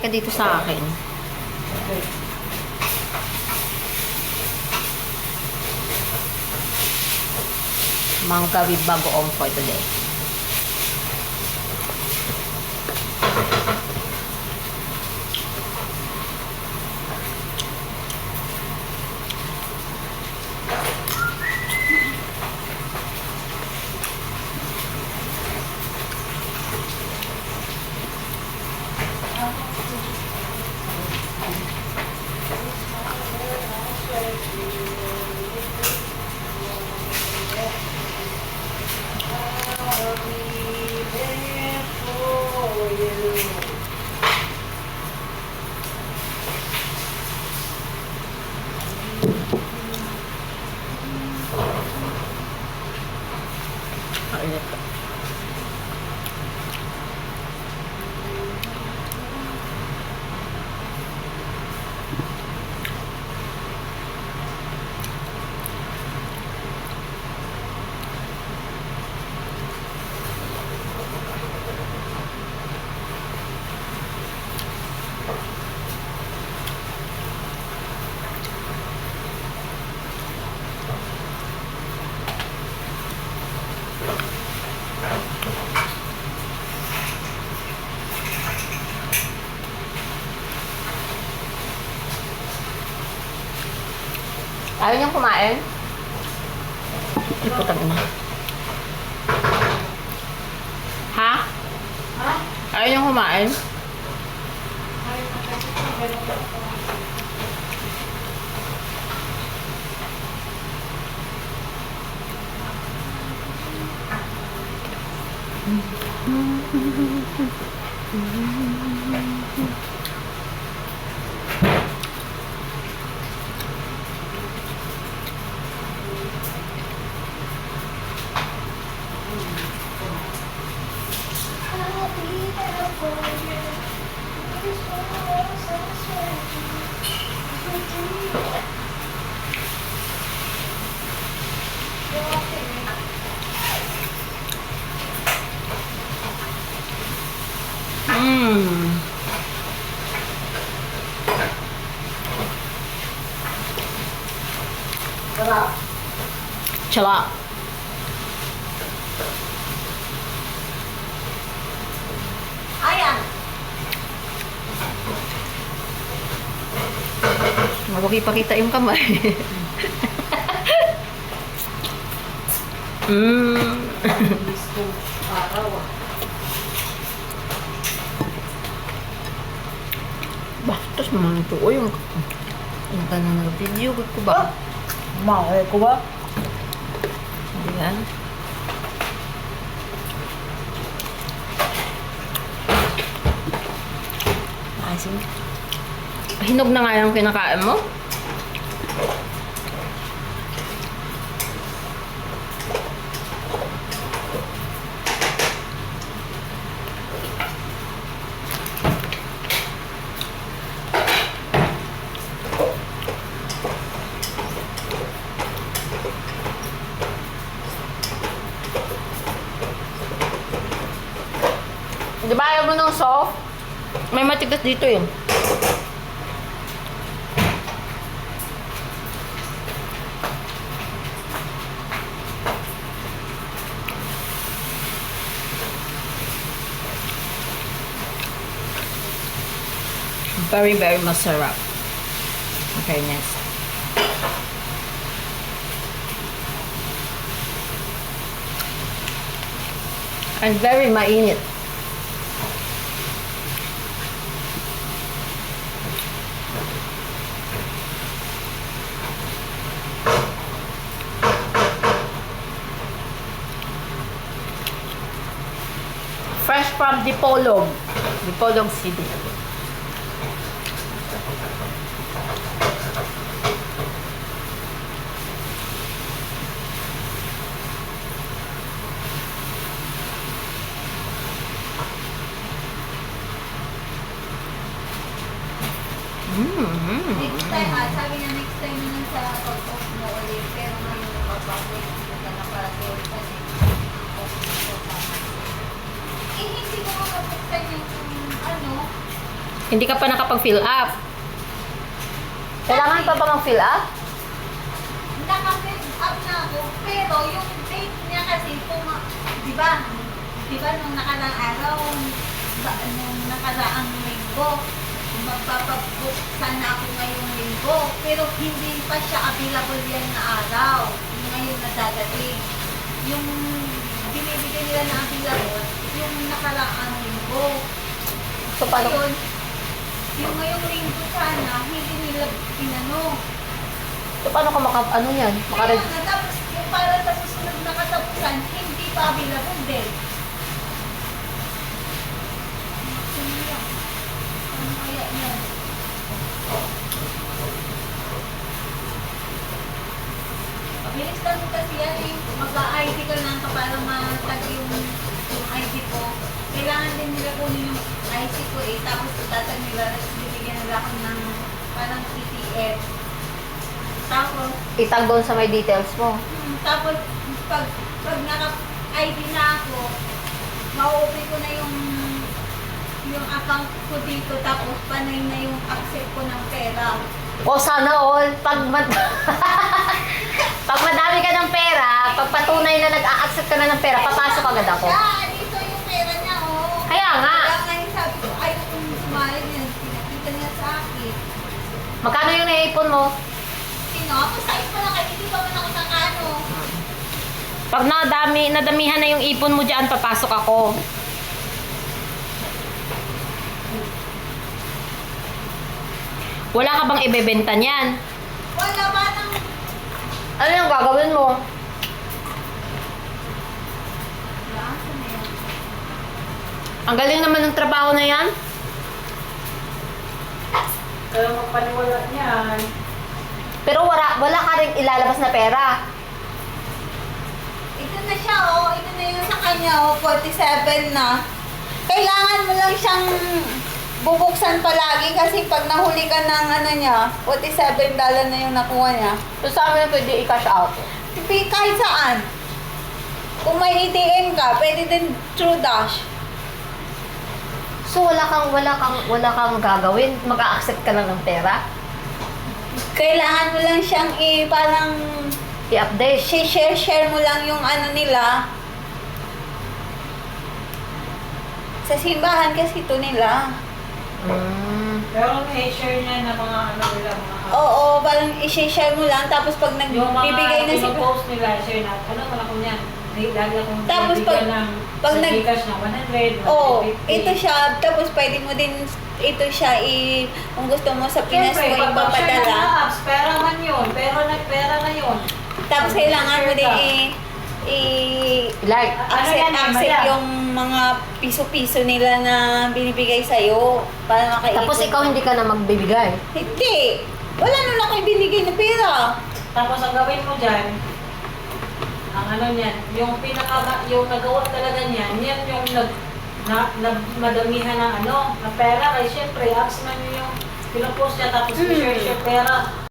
ka dito sa akin. Okay. Mangga with bagoong for today. Ayaw niyang kumain? Iputang ina. Ha? Ha? Ayaw niyang kumain? Sarap. Chala. Ayan. Huwag ipakita yung kamay. Gusto araw ah. Bastos naman ito. O yung tanong na video ko ba? Mahal ko ba? Hindi yan. Asin. Hinog na nga yung kinakain mo? Di ba ayaw mo ng soft? May matigas dito yun. Very, very masarap. Okay, next. And very mainit. Fresh from Dipolog. Dipolog City. Next time, sabi niya next time naman sa pag-off mo ulit, pero ngayon napapawin ka na para doon kasi off mo sa tama. Eh, hindi ko makapagtan yung ano, Hindi ka pa nakapag-fill up. Kailangan pa ba mag-fill up? Naka-fill up na ako, pero yung date niya kasi, di ba nung nakaraang araw, nung nakaraang linggo, magpapabook sana ako ngayong linggo, pero hindi pa siya available yan na araw, ngayon na dadating. Yung binibigyan nila na available, yung nakaraang linggo. So, paano? Ngayon, yung ngayong linggo sana, hindi nila pinano. So, paano ka ano yan? Kaya nga, tapos yung para sa susunod na katapusan, hindi pa available din. Ano yan? Ano kaya yan? Mabilis lang kasi yan eh. Mag-ID ka lang para matag yung ID ko. Kailangan din nila kunin yung IC ko eh. Tapos tatag nila, bibigyan nila ako ng parang PTF. Tapos, Itag doon sa may details mo. tapos pag naka-ID na ako, ma-open ko na yung account ko dito, tapos panay na yung accept ko ng pera. O sana all, pag madami ka ng pera, pag patunay na nag-a-accept ka na ng pera, papasok agad ako. Siya, dito yung pera niya, oh. Kaya nga. Kaya ngayon sabi ko, ayaw kong sumali niya. Pinakita niya sa akin. Magkano yung naipon mo? Sino? Ako sa'yo pa lang, hindi pa man ako nakano. Pag nadamihan na yung ipon mo dyan, papasok ako. Wala ka bang ibebenta niyan? Wala ba nang... Ano yung gagawin mo? Wala, saan na yan? Ang galing naman ng trabaho na yan. Kaya magpaniwala niyan. Pero wala ka rin ilalabas na pera. Ito na siya, oh. Ito na yung sa kanya, oh. 47 na. Kailangan mo lang siyang bubuksan palagi kasi pag nahuli ka ng ano niya, $47 na yung nakuha niya. So sa amin pwede i-cash out. Kahit saan. Kung may ATM ka, pwede din through Dash. So wala kang gagawin, mag-a-accept ka lang ng pera. Kailangan mo lang siyang parang I-update. share mo lang yung ano nila. Sa simbahan kasi ito nila. Pero i-share niya na mga ano nila, mga Oo, parang i-share mo lang tapos pag yung mga nagbibigay na si post nila, share na, ano wala ko niyan. Lagi akong Tapos bibigyan pag- ng pag sa nag- Gcash ng 100, 150. Oh, ito siya. Tapos pwede mo din ito siya kung gusto mo sa Pinas mo Siyempre, pag mag-share ng mga ipapadala. apps, pera man yun. Pera na yun. Tapos kailangan mo din Like, Ano yan, accept Maya? yung mga piso-piso nila na binibigay sa'yo para makaipon. tapos ikaw hindi ka na magbibigay. Hindi. Wala nung ako binigay na pera. Tapos ang gawin mo dyan, ang ano niyan, yung yung nagawa talaga niyan, yan yung madamihan ng ano, na pera. Kaya syempre, apps man yung pinupost niya, tapos share pera.